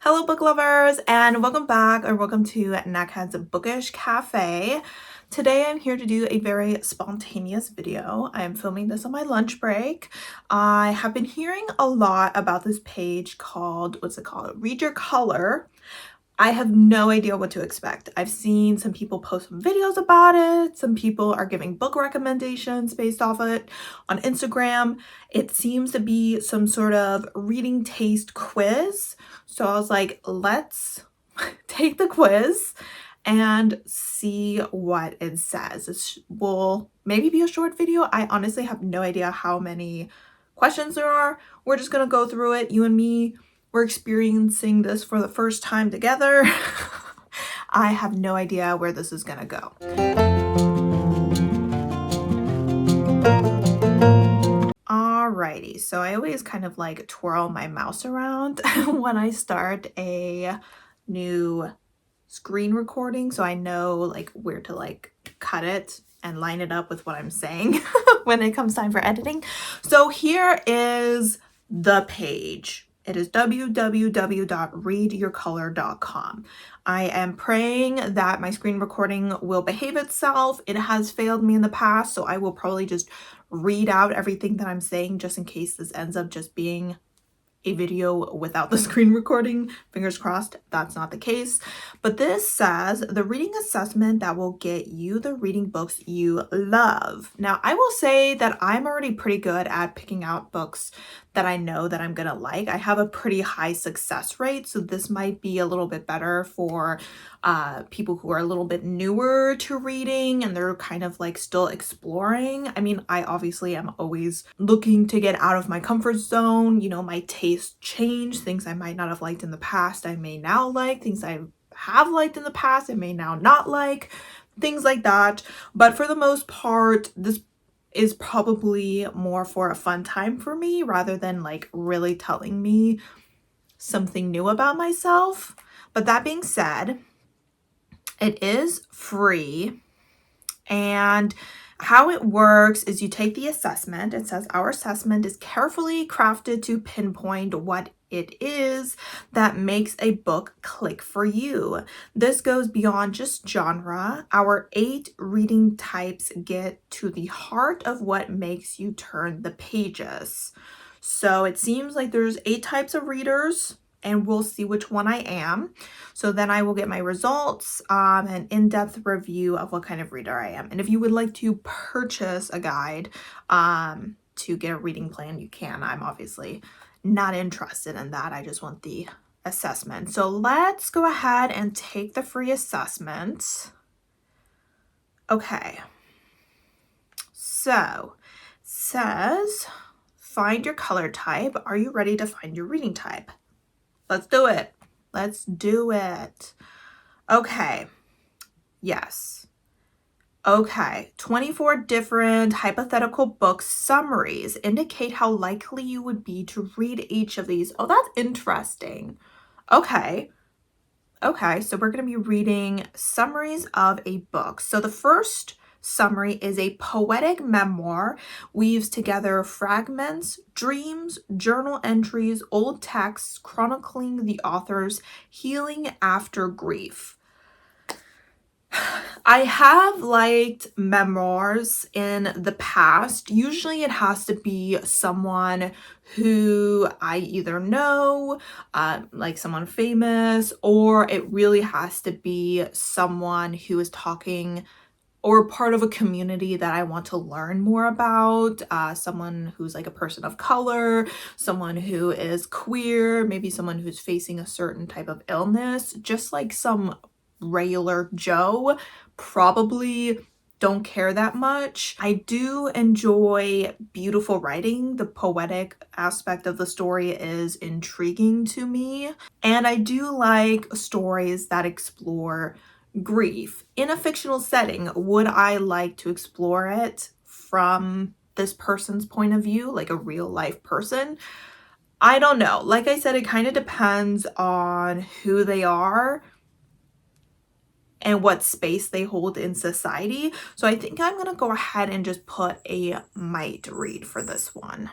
Hello book lovers, and welcome back or welcome to Neckhead's Bookish Cafe. Today I'm here to do a very spontaneous video. I am filming this on my lunch break. I have been hearing a lot about this page called, Read Your Color. I have no idea what to expect. I've seen some people post some videos about it. Some people are giving book recommendations based off of it on Instagram. It seems to be some sort of reading taste quiz. So I was like, let's take the quiz and see what it says. This will maybe be a short video. I honestly have no idea how many questions there are. We're just gonna go through it, you and me. We're experiencing this for the first time together. I have no idea where this is gonna go. Alrighty, so I always kind of like twirl my mouse around when I start a new screen recording, so I know like where to like cut it and line it up with what I'm saying when it comes time for editing. So here is the page. It is www.readyourcolor.com. I am praying that my screen recording will behave itself. It has failed me in the past, so I will probably just read out everything that I'm saying just in case this ends up just being a video without the screen recording. Fingers crossed that's not the case. But this says the reading assessment that will get you the reading books you love. Now, I will say that I'm already pretty good at picking out books that I know that I'm gonna like. I have a pretty high success rate, so this might be a little bit better for people who are a little bit newer to reading and they're kind of like still exploring. I mean, I obviously am always looking to get out of my comfort zone. You know, my tastes change. Things I might not have liked in the past, I may now like. Things I have liked in the past, I may now not like. Things like that. But for the most part, this is probably more for a fun time for me rather than like really telling me something new about myself. But that being said, it is free, and how it works is you take the assessment. It says our assessment is carefully crafted to pinpoint what it is that makes a book click for you. This goes beyond just genre. Our 8 reading types get to the heart of what makes you turn the pages. So it seems like there's 8 types of readers, and we'll see which one I am. So then I will get my results, an in-depth review of what kind of reader I am. And if you would like to purchase a guide to get a reading plan, you can. I'm obviously not interested in that. I just want the assessment. So let's go ahead and take the free assessment. Okay. So it says, find your color type. Are you ready to find your reading type? Let's do it. Let's do it. Okay. Yes. Okay. 24 different hypothetical book summaries indicate how likely you would be to read each of these. Oh, that's interesting. Okay. Okay, so we're going to be reading summaries of a book. So the first summary is a poetic memoir, weaves together fragments, dreams, journal entries, old texts chronicling the author's healing after grief. I have liked memoirs in the past. Usually it has to be someone who I either know, like someone famous, or it really has to be someone who is talking or part of a community that I want to learn more about, someone who's like a person of color, someone who is queer, maybe someone who's facing a certain type of illness. Just like some regular Joe probably don't care that much. I do enjoy beautiful writing. The poetic aspect of the story is intriguing to me, and I do like stories that explore grief in a fictional setting. Would I like to explore it from this person's point of view, like a real life person? I don't know. Like I said, it kind of depends on who they are and what space they hold in society. So I think I'm gonna go ahead and just put a might read for this one.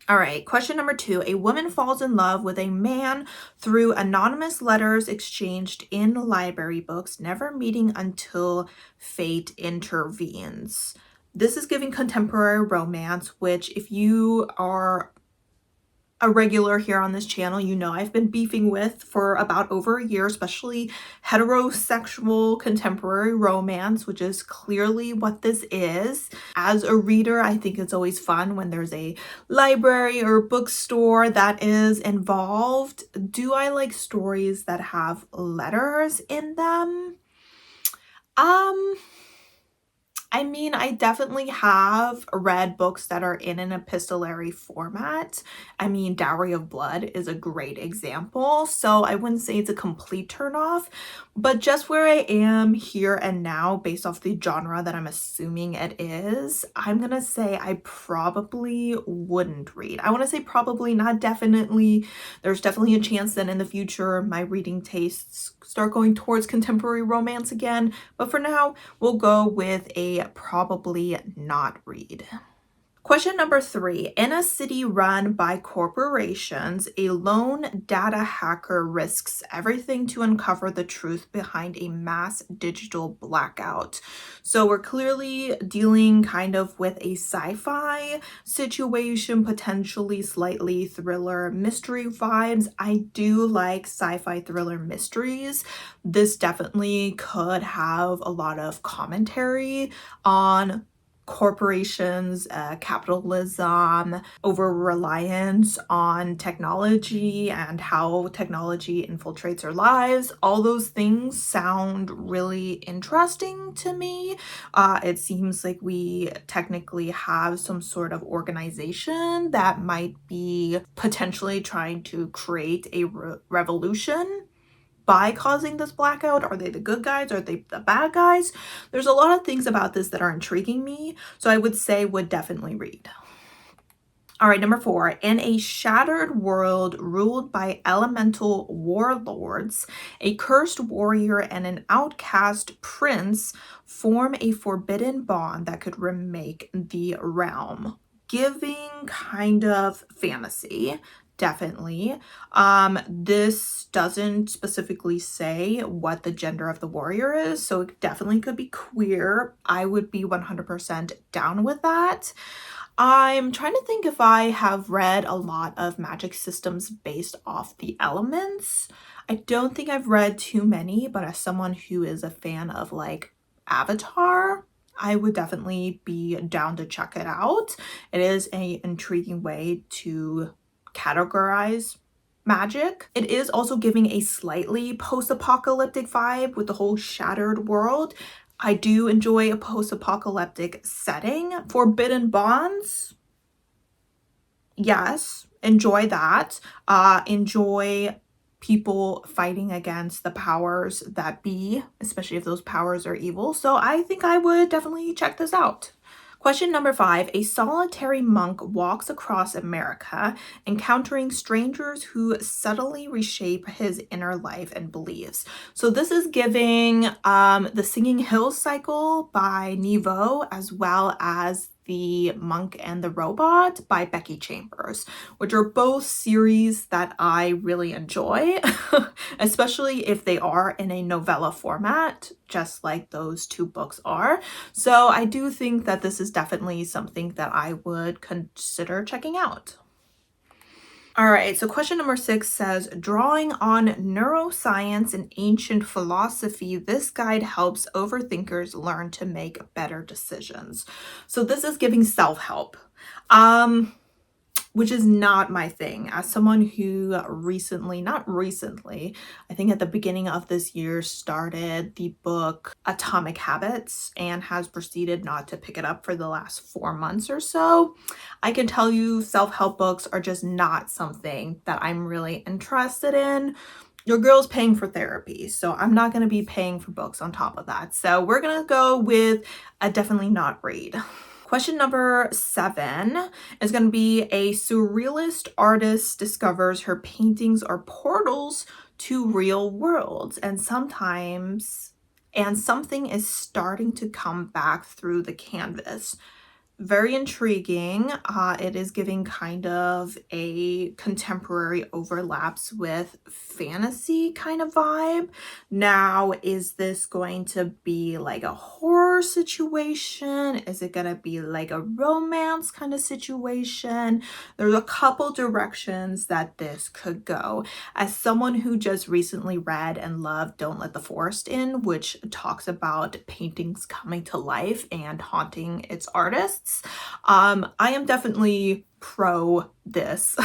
All right, question number 2. A woman falls in love with a man through anonymous letters exchanged in library books, never meeting until fate intervenes. This is giving contemporary romance, which if you are a regular here on this channel, you know I've been beefing with for about over a year, especially heterosexual contemporary romance, which is clearly what this is. As a reader, I think it's always fun when there's a library or bookstore that is involved. Do I like stories that have letters in them? Um, I mean, I definitely have read books that are in an epistolary format. I mean, Dowry of Blood is a great example, so I wouldn't say it's a complete turnoff, but just where I am here and now, based off the genre that I'm assuming it is, I'm gonna say I probably wouldn't read. I want to say probably, not definitely. There's definitely a chance that in the future my reading tastes start going towards contemporary romance again, but for now, we'll go with a probably not read. Question number 3. In a city run by corporations, a lone data hacker risks everything to uncover the truth behind a mass digital blackout. So we're clearly dealing kind of with a sci-fi situation, potentially slightly thriller mystery vibes. I do like sci-fi thriller mysteries. This definitely could have a lot of commentary on corporations, capitalism, over reliance on technology and how technology infiltrates our lives. All those things sound really interesting to me. It seems like we technically have some sort of organization that might be potentially trying to create a revolution by causing this blackout. Are they the good guys? Are they the bad guys? There's a lot of things about this that are intriguing me, so I would say would definitely read. All right, number 4. In a shattered world ruled by elemental warlords, a cursed warrior and an outcast prince form a forbidden bond that could remake the realm. Giving kind of fantasy, definitely. This doesn't specifically say what the gender of the warrior is, so it definitely could be queer. I would be 100% down with that. I'm trying to think if I have read a lot of magic systems based off the elements. I don't think I've read too many, but as someone who is a fan of like Avatar, I would definitely be down to check it out. It is an intriguing way to categorize magic. It is also giving a slightly post-apocalyptic vibe with the whole shattered world. I do enjoy a post-apocalyptic setting. Forbidden Bonds, yes, enjoy that. Enjoy people fighting against the powers that be, especially if those powers are evil. So I think I would definitely check this out. Question number 5. A solitary monk walks across America, encountering strangers who subtly reshape his inner life and beliefs. So this is giving the Singing Hills cycle by Nevo, as well as The Monk and the Robot by Becky Chambers, which are both series that I really enjoy, especially if they are in a novella format, just like those two books are. So I do think that this is definitely something that I would consider checking out. All right, so question number 6 says, drawing on neuroscience and ancient philosophy, this guide helps overthinkers learn to make better decisions. So this is giving self-help, which is not my thing. As someone who not recently, I think at the beginning of this year started the book Atomic Habits and has proceeded not to pick it up for the last 4 months or so, I can tell you self-help books are just not something that I'm really interested in. Your girl's paying for therapy, so I'm not going to be paying for books on top of that. So we're going to go with a definitely not read. Question number 7 is going to be, a surrealist artist discovers her paintings are portals to real worlds, and something is starting to come back through the canvas. Very intriguing. It is giving kind of a contemporary overlaps with fantasy kind of vibe. Now, is this going to be like a horror situation? Is it going to be like a romance kind of situation? There's a couple directions that this could go. As someone who just recently read and loved Don't Let the Forest In, which talks about paintings coming to life and haunting its artists, I am definitely pro this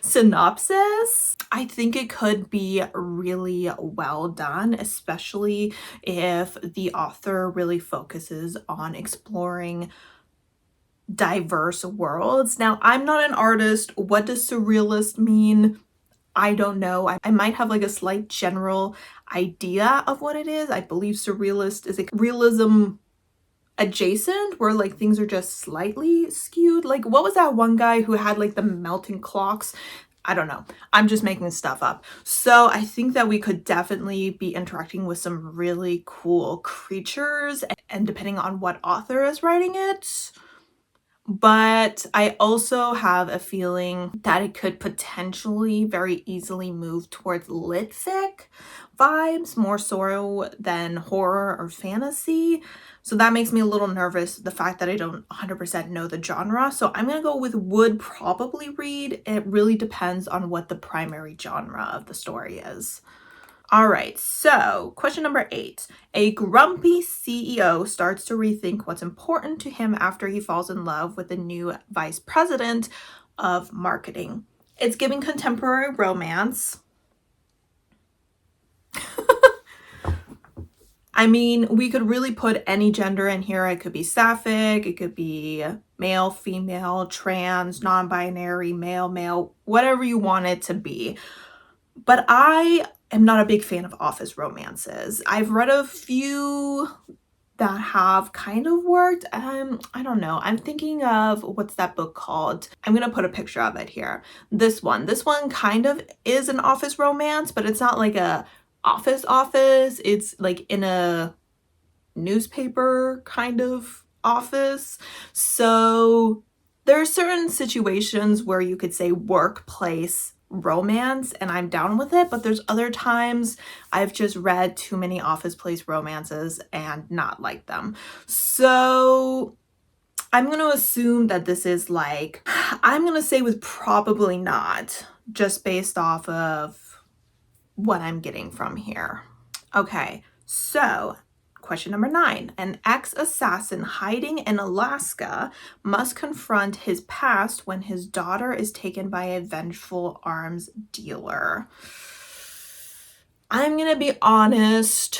synopsis. I think it could be really well done, especially if the author really focuses on exploring diverse worlds. Now, I'm not an artist. What does surrealist mean? I don't know. I might have like a slight general idea of what it is. I believe surrealist is like realism adjacent, where like things are just slightly skewed. Like, what was that one guy who had like the melting clocks? I don't know. I'm just making stuff up. So I think that we could definitely be interacting with some really cool creatures, and depending on what author is writing it. But I also have a feeling that it could potentially very easily move towards lit fic vibes, more so than horror or fantasy. So that makes me a little nervous, the fact that I don't 100% know the genre. So I'm going to go with would probably read. It really depends on what the primary genre of the story is. All right, so question number 8. A grumpy CEO starts to rethink what's important to him after he falls in love with the new vice president of marketing. It's giving contemporary romance. I mean, we could really put any gender in here. It could be sapphic, it could be male, female, trans, non-binary, male, whatever you want it to be. But I am not a big fan of office romances. I've read a few that have kind of worked. I don't know. I'm thinking of, what's that book called? I'm gonna put a picture of it here. This one kind of is an office romance, but it's not like a office. It's like in a newspaper kind of office. So there are certain situations where you could say workplace romance and I'm down with it, but there's other times I've just read too many office place romances and not liked them. So I'm going to assume that this is like, I'm going to say with probably not, just based off of what I'm getting from here. Okay, so question number 9. An ex-assassin hiding in Alaska must confront his past when his daughter is taken by a vengeful arms dealer. I'm gonna be honest,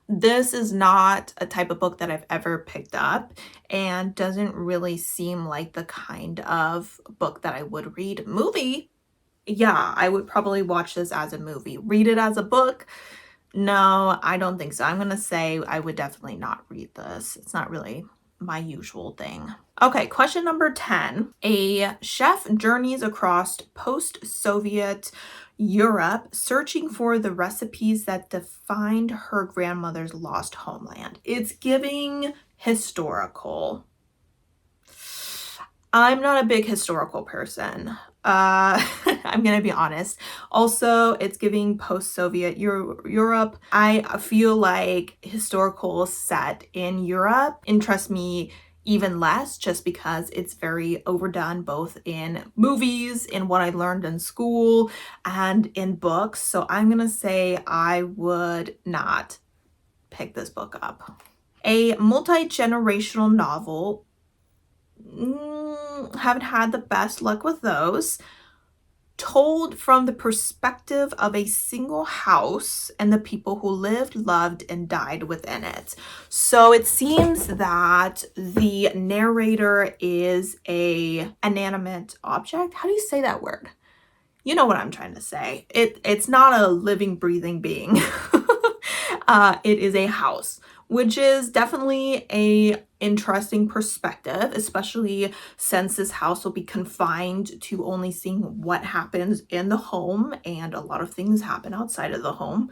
this is not a type of book that I've ever picked up and doesn't really seem like the kind of book that I would read. Movie, yeah, I would probably watch this as a movie. Read it as a book? No, I don't think so. I'm going to say I would definitely not read this. It's not really my usual thing. Okay, question number 10. A chef journeys across post-Soviet Europe searching for the recipes that defined her grandmother's lost homeland. It's giving historical. I'm not a big historical person. I'm gonna be honest. Also, it's giving post-Soviet Europe. I feel like historical set in Europe interests me even less, just because it's very overdone both in movies, in what I learned in school, and in books. So I'm gonna say I would not pick this book up. A multi-generational novel. Haven't had the best luck with those. Told from the perspective of a single house and the people who lived, loved, and died within it. So it seems that the narrator is a inanimate object. How do you say that word? You know what I'm trying to say. It's not a living, breathing being. It is a house, which is definitely a interesting perspective, especially since this house will be confined to only seeing what happens in the home, and a lot of things happen outside of the home.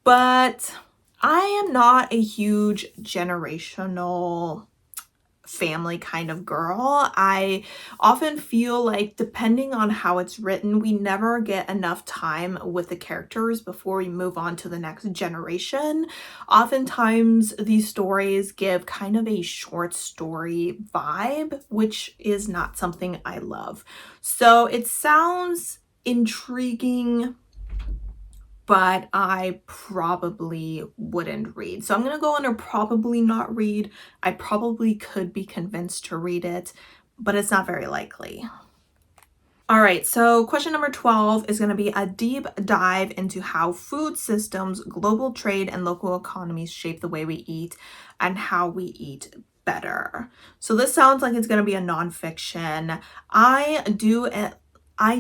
But I am not a huge generational family kind of girl. I often feel like depending on how it's written, we never get enough time with the characters before we move on to the next generation. Oftentimes, these stories give kind of a short story vibe, which is not something I love. So it sounds intriguing, but I probably wouldn't read. So I'm gonna go under probably not read. I probably could be convinced to read it, but it's not very likely. All right, so question number 12 is going to be a deep dive into how food systems, global trade, and local economies shape the way we eat and how we eat better. So this sounds like it's going to be a nonfiction. I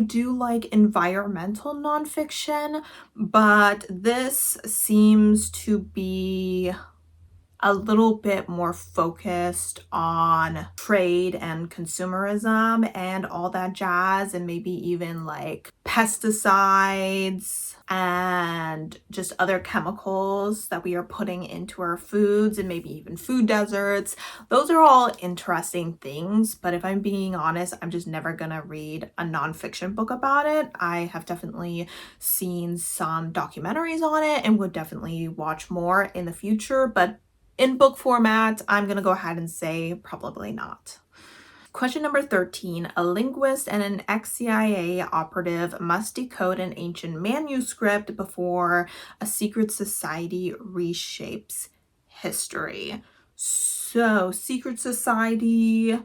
do like environmental nonfiction, but this seems to be a little bit more focused on trade and consumerism and all that jazz, and maybe even like pesticides and just other chemicals that we are putting into our foods, and maybe even food deserts. Those are all interesting things, but if I'm being honest, I'm just never gonna read a nonfiction book about it. I have definitely seen some documentaries on it and would definitely watch more in the future, but in book format, I'm going to go ahead and say probably not. Question number 13. A linguist and an ex-CIA operative must decode an ancient manuscript before a secret society reshapes history. So, secret society,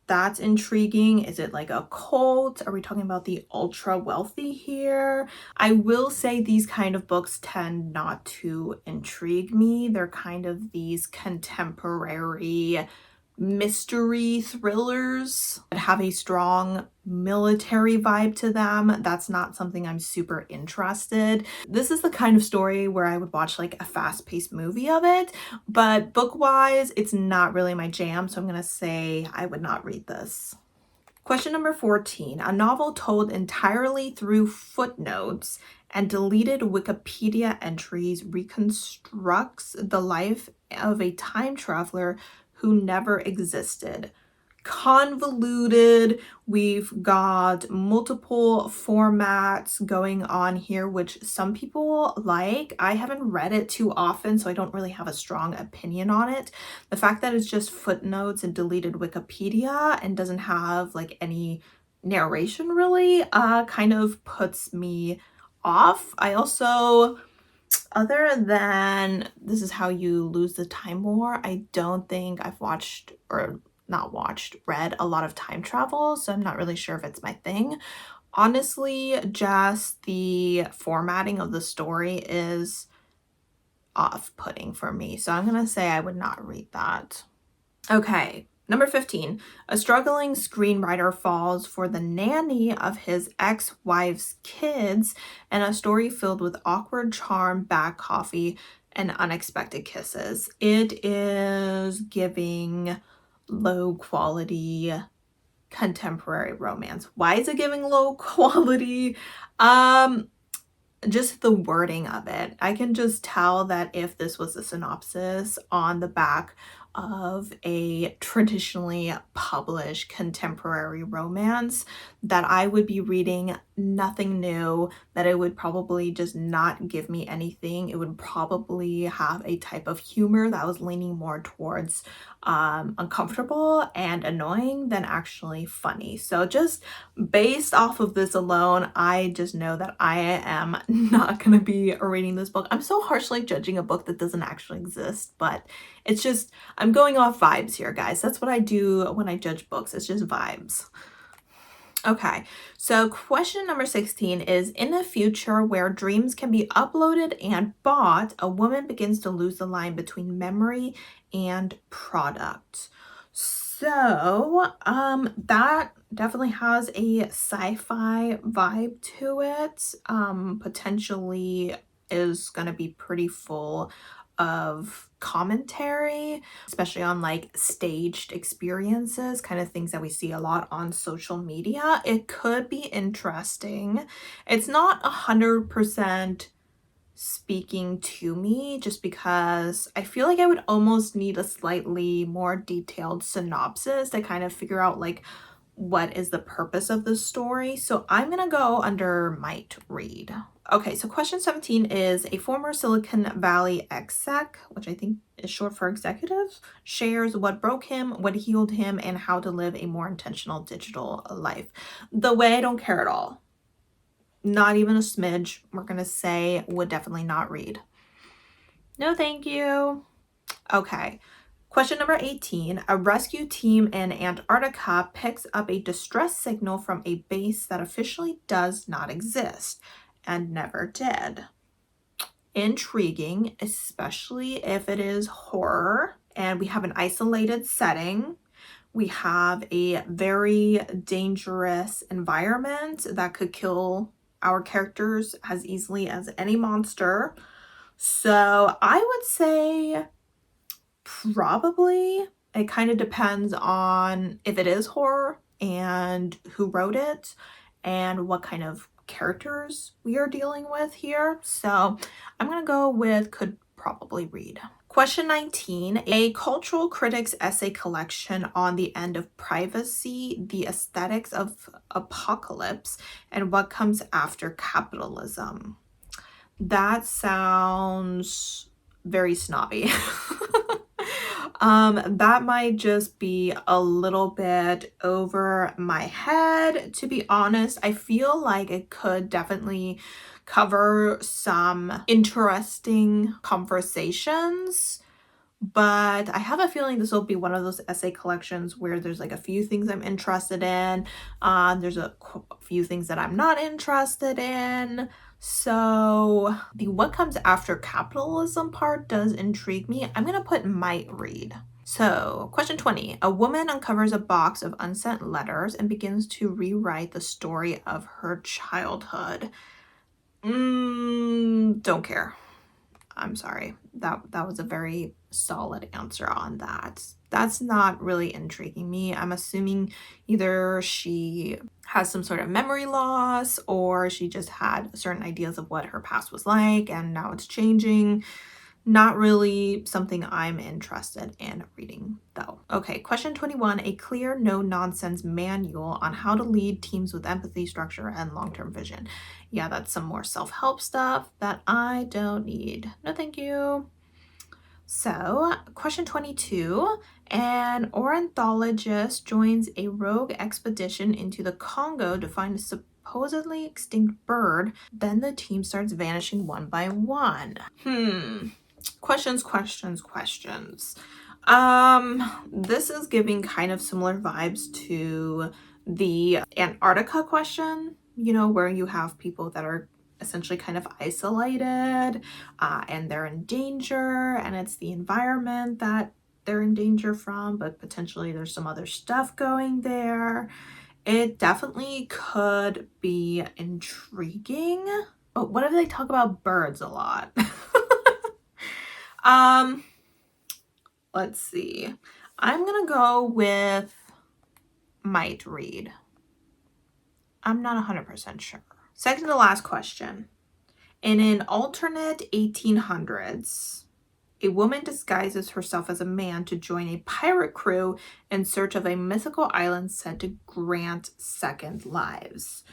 that's intriguing. Is it like a cult? Are we talking about the ultra wealthy here? I will say these kind of books tend not to intrigue me. They're kind of these contemporary mystery thrillers that have a strong military vibe to them. That's not something I'm super interested. This is the kind of story where I would watch like a fast-paced movie of it, but book-wise, it's not really my jam, so I'm gonna say I would not read this. Question number 14. A novel told entirely through footnotes and deleted Wikipedia entries reconstructs the life of a time traveler who never existed. Convoluted. We've got multiple formats going on here, which some people like. I haven't read it too often, so I don't really have a strong opinion on it. The fact that it's just footnotes and deleted Wikipedia and doesn't have like any narration really kind of puts me off. I also, other than This Is How You Lose the Time War, I don't think I've watched or not watched, read a lot of time travel, so I'm not really sure if it's my thing. Honestly, just the formatting of the story is off-putting for me, so I'm gonna say I would not read that. Okay, number 15. A struggling screenwriter falls for the nanny of his ex-wife's kids in a story filled with awkward charm, bad coffee, and unexpected kisses. It is giving low quality contemporary romance. Why is it giving low quality? Just the wording of it. I can just tell that if this was a synopsis on the back of a traditionally published contemporary romance, that I would be reading nothing new, that it would probably just not give me anything. It would probably have a type of humor that was leaning more towards uncomfortable and annoying than actually funny. So just based off of this alone, I just know that I am not going to be reading this book. I'm so harshly judging a book that doesn't actually exist, but it's just, I'm going off vibes here, guys. That's what I do when I judge books. It's just vibes. Okay, so question number 16 is, in a future where dreams can be uploaded and bought, a woman begins to lose the line between memory and product. So, that definitely has a sci-fi vibe to it. Potentially is going to be pretty full of commentary, especially on like staged experiences, kind of things that we see a lot on social media. It could be interesting. It's not 100% speaking to me, just because I feel like I would almost need a slightly more detailed synopsis to kind of figure out like what is the purpose of the story. So I'm gonna go under might read. Okay, so question 17 is a former Silicon Valley exec, which I think is short for executive, shares what broke him, what healed him, and how to live a more intentional digital life. The way I don't care at all. Not even a smidge. We're gonna say would definitely not read. No, thank you. Okay. Question number 18. A rescue team in Antarctica picks up a distress signal from a base that officially does not exist and never did. Intriguing, especially if it is horror and we have an isolated setting. We have a very dangerous environment that could kill our characters as easily as any monster. So I would say probably. It kind of depends on if it is horror and who wrote it and what kind of characters we are dealing with here. So I'm going to go with could probably read. Question 19, a cultural critic's essay collection on the end of privacy, the aesthetics of apocalypse, and what comes after capitalism. That sounds very snobby. That might just be a little bit over my head, to be honest. I feel like it could definitely cover some interesting conversations, but I have a feeling this will be one of those essay collections where there's like a few things I'm interested in. There's a few things that I'm not interested in. So the what comes after capitalism part does intrigue me. I'm gonna put might read. So question 20, a woman uncovers a box of unsent letters and begins to rewrite the story of her childhood. Don't care. I'm sorry. That was a very solid answer on that. That's not really intriguing me. I'm assuming either she has some sort of memory loss or she just had certain ideas of what her past was like and now it's changing. Not really something I'm interested in reading though. Okay, question 21, a clear, no-nonsense manual on how to lead teams with empathy, structure, and long-term vision. Yeah, that's some more self-help stuff that I don't need. No, thank you. So, question 22, an ornithologist joins a rogue expedition into the Congo to find a supposedly extinct bird. Then the team starts vanishing one by one. Questions. This is giving kind of similar vibes to the Antarctica question, you know, where you have people that are essentially kind of isolated and they're in danger, and it's the environment that they're in danger from, but potentially there's some other stuff going there. It definitely could be intriguing. But what if they talk about birds a lot? Let's see. I'm gonna go with might read. I'm not 100% sure. Second to last question. In an alternate 1800s, a woman disguises herself as a man to join a pirate crew in search of a mythical island said to grant second lives.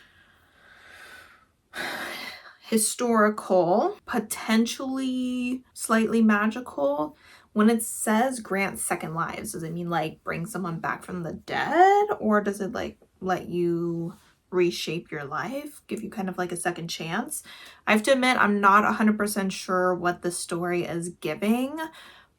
Historical, potentially slightly magical. When it says grant second lives, does it mean like bring someone back from the dead, or does it like let you reshape your life, give you kind of like a second chance? I have to admit, I'm not 100% sure what the story is giving.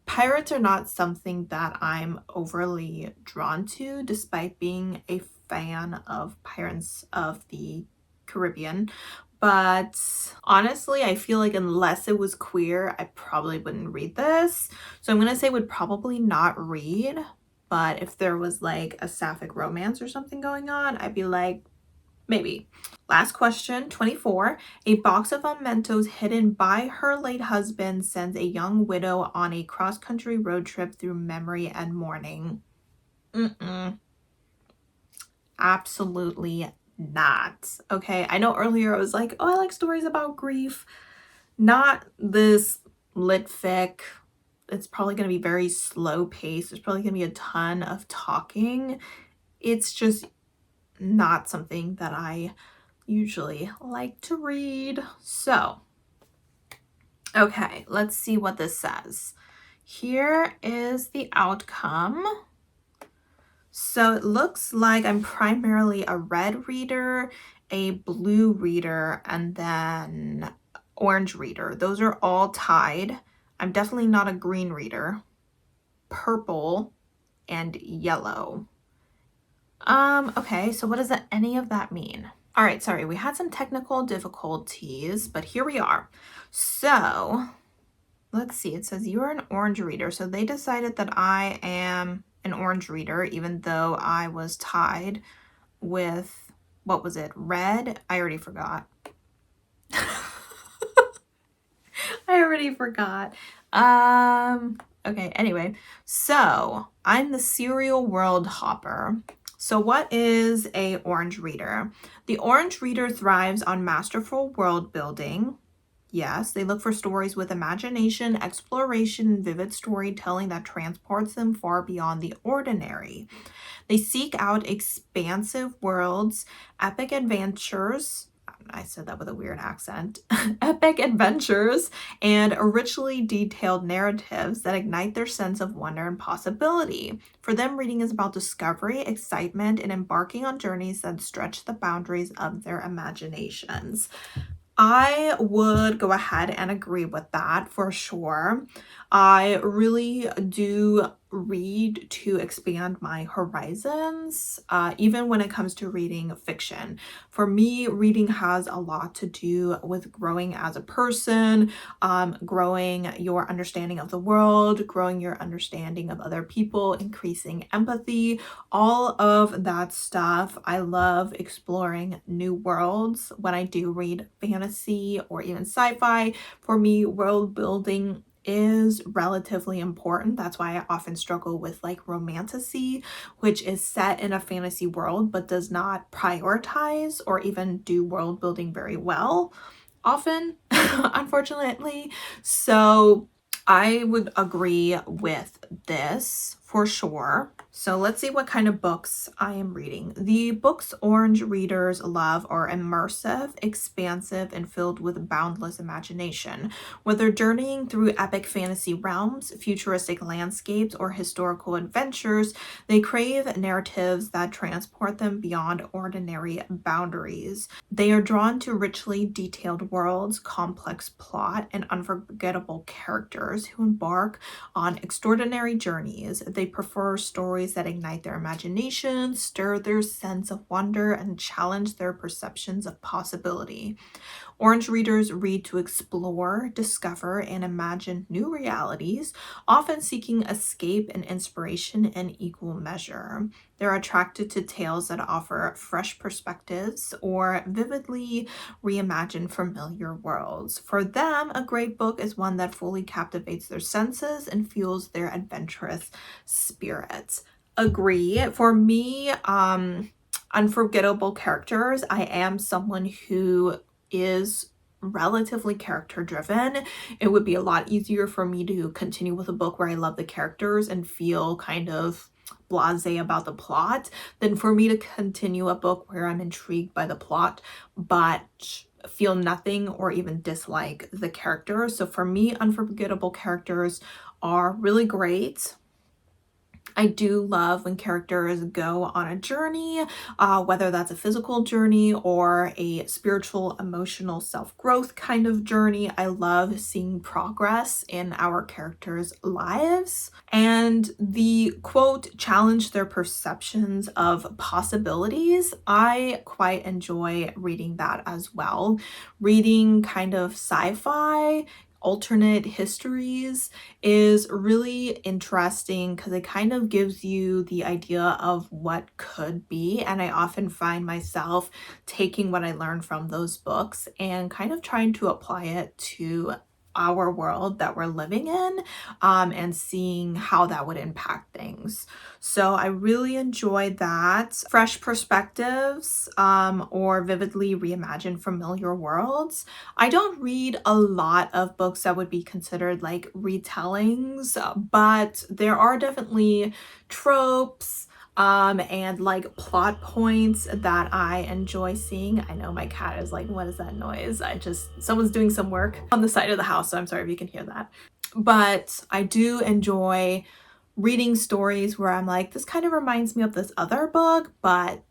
Pirates are not something that I'm overly drawn to, despite being a fan of Pirates of the Caribbean. But honestly, I feel like unless it was queer, I probably wouldn't read this. So I'm going to say would probably not read. But if there was like a sapphic romance or something going on, I'd be like, maybe. Last question, 24. A box of mementos hidden by her late husband sends a young widow on a cross-country road trip through memory and mourning. Absolutely not. Okay, I know earlier I was like, oh, I like stories about grief. not this lit fic. It's probably going to be very slow paced. There's probably going to be a ton of talking. It's just not something that I usually like to read. So, okay, let's see what this says. Here is the outcome. So it looks like I'm primarily a red reader, a blue reader, and then orange reader. Those are all tied. I'm definitely not a green reader. Purple and yellow. Okay, so what does any of that mean? All right, sorry, we had some technical difficulties, but here we are. So let's see, it says you're an orange reader. So they decided that I am an orange reader, even though I was tied with, what was it, red? I already forgot. I already forgot. Okay, anyway, so I'm the serial world hopper. So what is a orange reader? The orange reader thrives on masterful world building. Yes, they look for stories with imagination, exploration, and vivid storytelling that transports them far beyond the ordinary. They seek out expansive worlds, epic adventures. I said that with a weird accent. Epic adventures and richly detailed narratives that ignite their sense of wonder and possibility. For them, reading is about discovery, excitement, and embarking on journeys that stretch the boundaries of their imaginations. I would go ahead and agree with that for sure. I really do read to expand my horizons, even when it comes to reading fiction. For me, reading has a lot to do with growing as a person, growing your understanding of the world, growing your understanding of other people, increasing empathy, all of that stuff. I love exploring new worlds when I do read fantasy or even sci-fi. For me, world building is relatively important. That's why I often struggle with like romantasy, which is set in a fantasy world but does not prioritize or even do world building very well often, unfortunately. So I would agree with this for sure. So let's see what kind of books I am reading. The books orange readers love are immersive, expansive, and filled with boundless imagination. Whether journeying through epic fantasy realms, futuristic landscapes, or historical adventures, they crave narratives that transport them beyond ordinary boundaries. They are drawn to richly detailed worlds, complex plot, and unforgettable characters who embark on extraordinary journeys. They prefer stories that ignite their imagination, stir their sense of wonder, and challenge their perceptions of possibility. Orange readers read to explore, discover, and imagine new realities, often seeking escape and inspiration in equal measure. They're attracted to tales that offer fresh perspectives or vividly reimagine familiar worlds. For them, a great book is one that fully captivates their senses and fuels their adventurous spirits. Agree. For me, unforgettable characters. I am someone who is relatively character driven. It would be a lot easier for me to continue with a book where I love the characters and feel kind of blasé about the plot than for me to continue a book where I'm intrigued by the plot but feel nothing or even dislike the characters. So for me, unforgettable characters are really great. I do love when characters go on a journey, whether that's a physical journey or a spiritual, emotional self-growth kind of journey. I love seeing progress in our characters' lives. And the quote, challenge their perceptions of possibilities. I quite enjoy reading that as well. Reading kind of sci-fi, alternate histories is really interesting because it kind of gives you the idea of what could be. And I often find myself taking what I learned from those books and kind of trying to apply it to our world that we're living in, and seeing how that would impact things. So I really enjoyed that. Fresh perspectives, or vividly reimagine familiar worlds. I don't read a lot of books that would be considered like retellings, but there are definitely tropes, and like plot points that I enjoy seeing. I know my cat is like, what is that noise? Someone's doing some work on the side of the house, so I'm sorry if you can hear that. But I do enjoy reading stories where I'm like, this kind of reminds me of this other book, but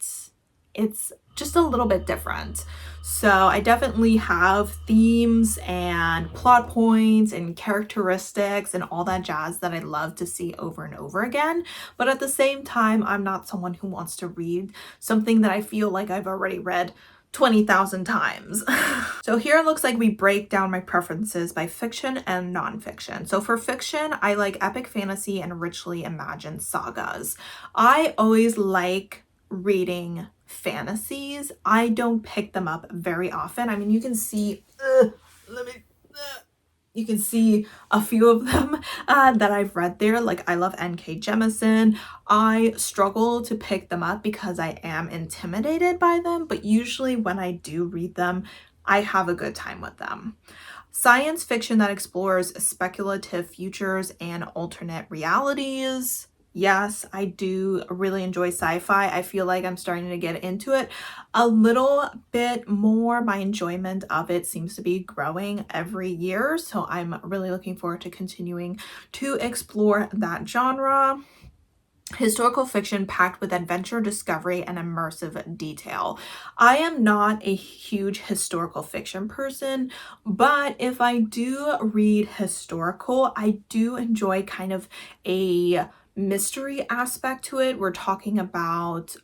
it's just a little bit different. So I definitely have themes and plot points and characteristics and all that jazz that I love to see over and over again. But at the same time, I'm not someone who wants to read something that I feel like I've already read 20,000 times. So here it looks like we break down my preferences by fiction and nonfiction. So for fiction, I like epic fantasy and richly imagined sagas. I always like reading fantasies. I don't pick them up very often. I mean, you can see, you can see a few of them that I've read there. Like I love N.K. Jemisin. I struggle to pick them up because I am intimidated by them, but usually when I do read them, I have a good time with them. Science fiction that explores speculative futures and alternate realities. Yes, I do really enjoy sci-fi. I feel like I'm starting to get into it a little bit more. My enjoyment of it seems to be growing every year, so I'm really looking forward to continuing to explore that genre. Historical fiction packed with adventure, discovery, and immersive detail. I am not a huge historical fiction person, but if I do read historical, I do enjoy kind of a mystery aspect to it. We're talking about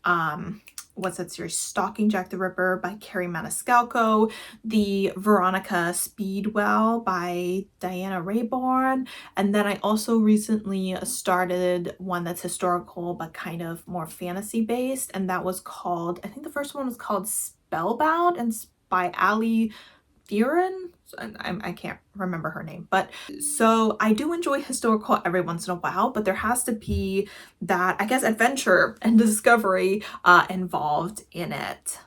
what's that series? Stalking Jack the Ripper by Carrie Maniscalco, the Veronica Speedwell by Diana Rayborn, and then I also recently started one that's historical but kind of more fantasy based, and that was called, I think the first one was called Spellbound, and by Ali Theron. I can't remember her name, but so I do enjoy historical every once in a while, but there has to be that, I guess, adventure and discovery involved in it.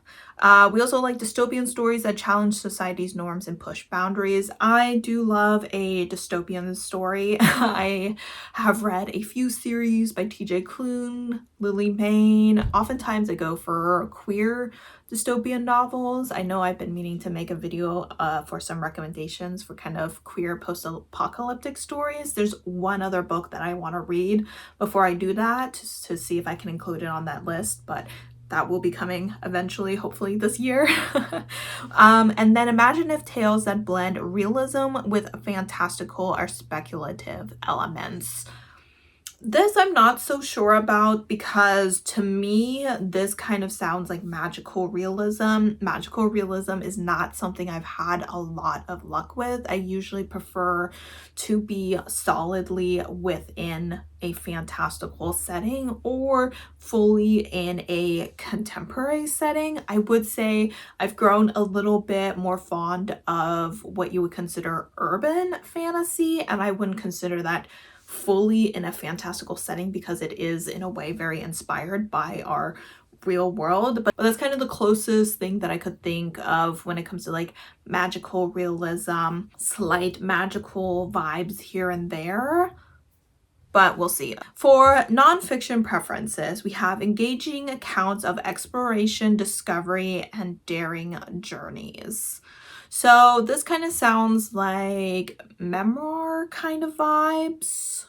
We also like dystopian stories that challenge society's norms and push boundaries. I do love a dystopian story. I have read a few series by TJ Klune, Lily Mayne. Oftentimes I go for queer dystopian novels. I know I've been meaning to make a video for some recommendations for kind of queer post-apocalyptic stories. There's one other book that I want to read before I do that, just to see if I can include it on that list, but that will be coming eventually, hopefully this year. And then imaginative tales that blend realism with fantastical or speculative elements. This I'm not so sure about, because to me this kind of sounds like magical realism. Magical realism is not something I've had a lot of luck with. I usually prefer to be solidly within a fantastical setting or fully in a contemporary setting. I would say I've grown a little bit more fond of what you would consider urban fantasy, and I wouldn't consider that fully in a fantastical setting because it is in a way very inspired by our real world, but that's kind of the closest thing that I could think of when it comes to like magical realism, slight magical vibes here and there, but we'll see. For nonfiction preferences, we have engaging accounts of exploration, discovery, and daring journeys. So this kind of sounds like memoir kind of vibes.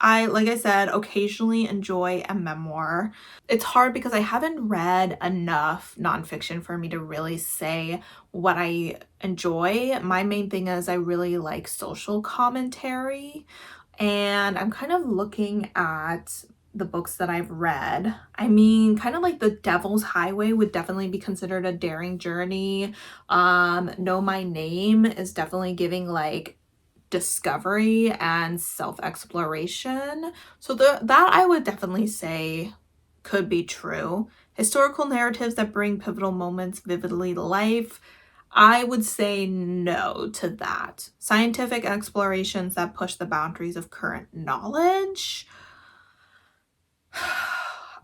Like I said, occasionally enjoy a memoir. It's hard because I haven't read enough nonfiction for me to really say what I enjoy. My main thing is I really like social commentary, and I'm kind of looking at the books that I've read. I mean, kind of like The Devil's Highway would definitely be considered a daring journey. Know My Name is definitely giving like discovery and self-exploration. So that I would definitely say could be true. Historical narratives that bring pivotal moments vividly to life. I would say no to that. Scientific explorations that push the boundaries of current knowledge.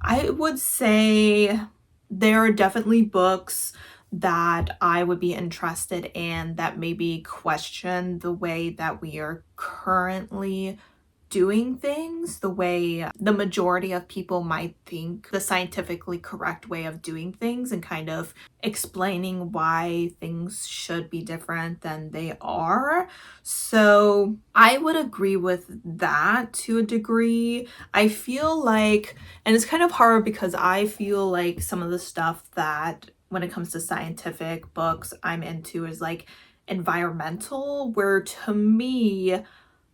I would say there are definitely books that I would be interested in that maybe question the way that we are currently doing things, the way the majority of people might think the scientifically correct way of doing things, and kind of explaining why things should be different than they are. So I would agree with that to a degree. I feel like, and it's kind of hard because I feel like some of the stuff that when it comes to scientific books I'm into is like environmental, where to me,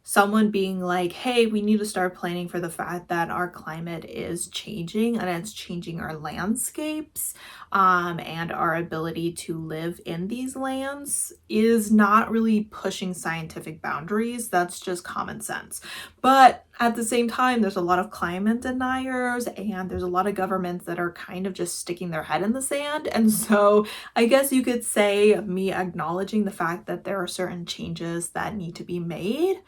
someone being like, hey, we need to start planning for the fact that our climate is changing and it's changing our landscapes, and our ability to live in these lands is not really pushing scientific boundaries. That's just common sense. But at the same time, there's a lot of climate deniers and there's a lot of governments that are kind of just sticking their head in the sand. And so I guess you could say me acknowledging the fact that there are certain changes that need to be made,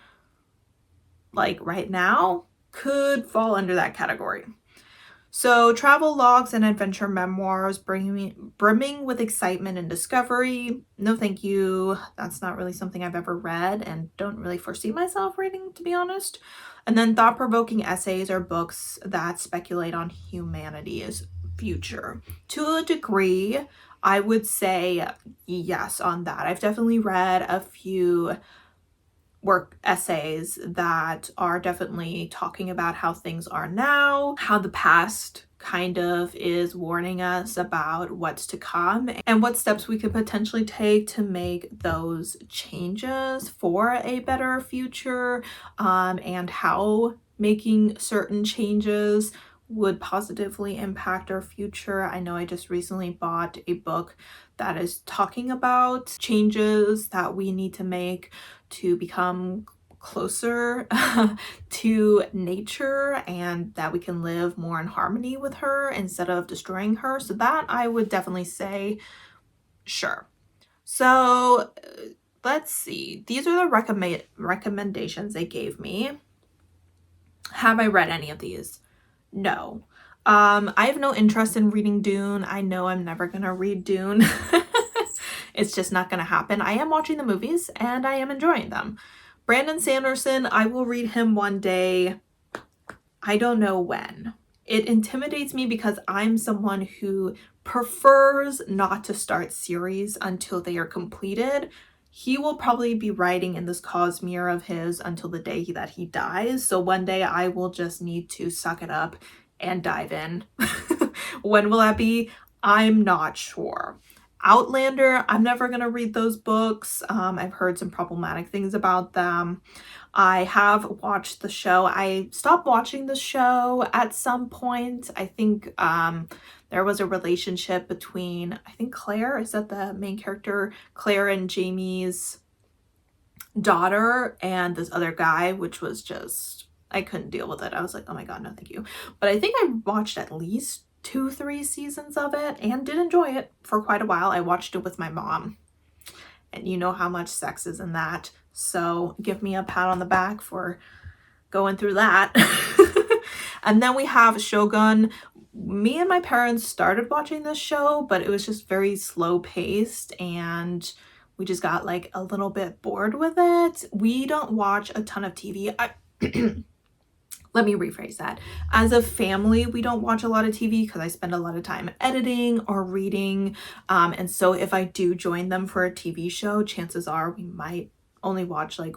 like right now, could fall under that category. So travel logs and adventure memoirs brimming with excitement and discovery. No thank you. That's not really something I've ever read and don't really foresee myself reading, to be honest. And then thought-provoking essays or books that speculate on humanity's future. To a degree, I would say yes on that. I've definitely read a few work essays that are definitely talking about how things are now, how the past kind of is warning us about what's to come, and what steps we could potentially take to make those changes for a better future, and how making certain changes would positively impact our future. I know I just recently bought a book that is talking about changes that we need to make to become closer to nature and that we can live more in harmony with her instead of destroying her. So that I would definitely say sure. So let's see. These are the recommendations they gave me. Have I read any of these? No. I have no interest in reading Dune. I know I'm never gonna read Dune. It's just not gonna happen. I am watching the movies and I am enjoying them. Brandon Sanderson, I will read him one day. I don't know when. It intimidates me because I'm someone who prefers not to start series until they are completed. He will probably be writing in this Cosmere of his until the day that he dies. So one day I will just need to suck it up and dive in. When will that be? I'm not sure. Outlander, I'm never gonna read those books. I've heard some problematic things about them. I have watched the show. I stopped watching the show at some point. I think there was a relationship between, I think Claire, is that the main character? Claire and Jamie's daughter and this other guy, which was just, I couldn't deal with it. I was like, oh my god, no thank you. But I think I watched at least 2-3 seasons of it and did enjoy it for quite a while. I watched it with my mom, and you know how much sex is in that, so give me a pat on the back for going through that. And then we have Shogun. Me and my parents started watching this show, but it was just very slow paced and we just got like a little bit bored with it. We don't watch a ton of TV. Let me rephrase that. As a family, we don't watch a lot of TV because I spend a lot of time editing or reading. And so if I do join them for a TV show, chances are we might only watch like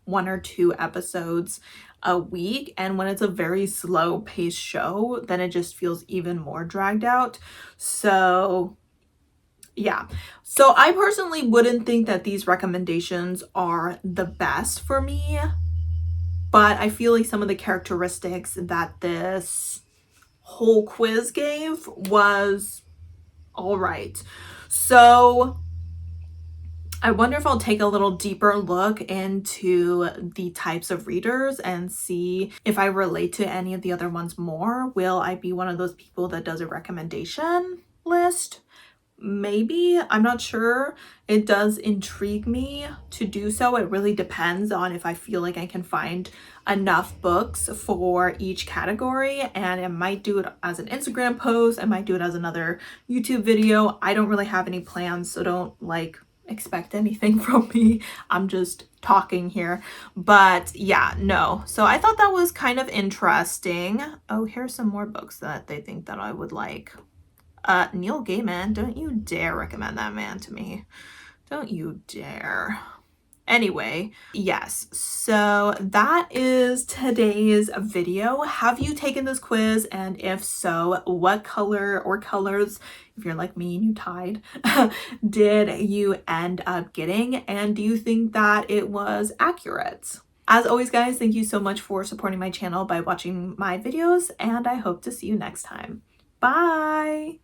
1 or 2 episodes a week. And when it's a very slow paced show, then it just feels even more dragged out. So yeah. So I personally wouldn't think that these recommendations are the best for me, but I feel like some of the characteristics that this whole quiz gave was all right. So I wonder if I'll take a little deeper look into the types of readers and see if I relate to any of the other ones more. Will I be one of those people that does a recommendation list? maybe, I'm not sure. It does intrigue me to do so. It really depends on if I feel like I can find enough books for each category, and I might do it as an Instagram post. I might do it as another YouTube video. I don't really have any plans, so don't like expect anything from me. I'm just talking here. But yeah, no. So I thought that was kind of interesting. Oh, here's some more books that they think that I would like. Neil Gaiman, don't you dare recommend that man to me. Don't you dare. Anyway, yes, so that is today's video. Have you taken this quiz? And if so, what color or colors, if you're like me and you tied, did you end up getting? And do you think that it was accurate? As always, guys, thank you so much for supporting my channel by watching my videos, and I hope to see you next time. Bye!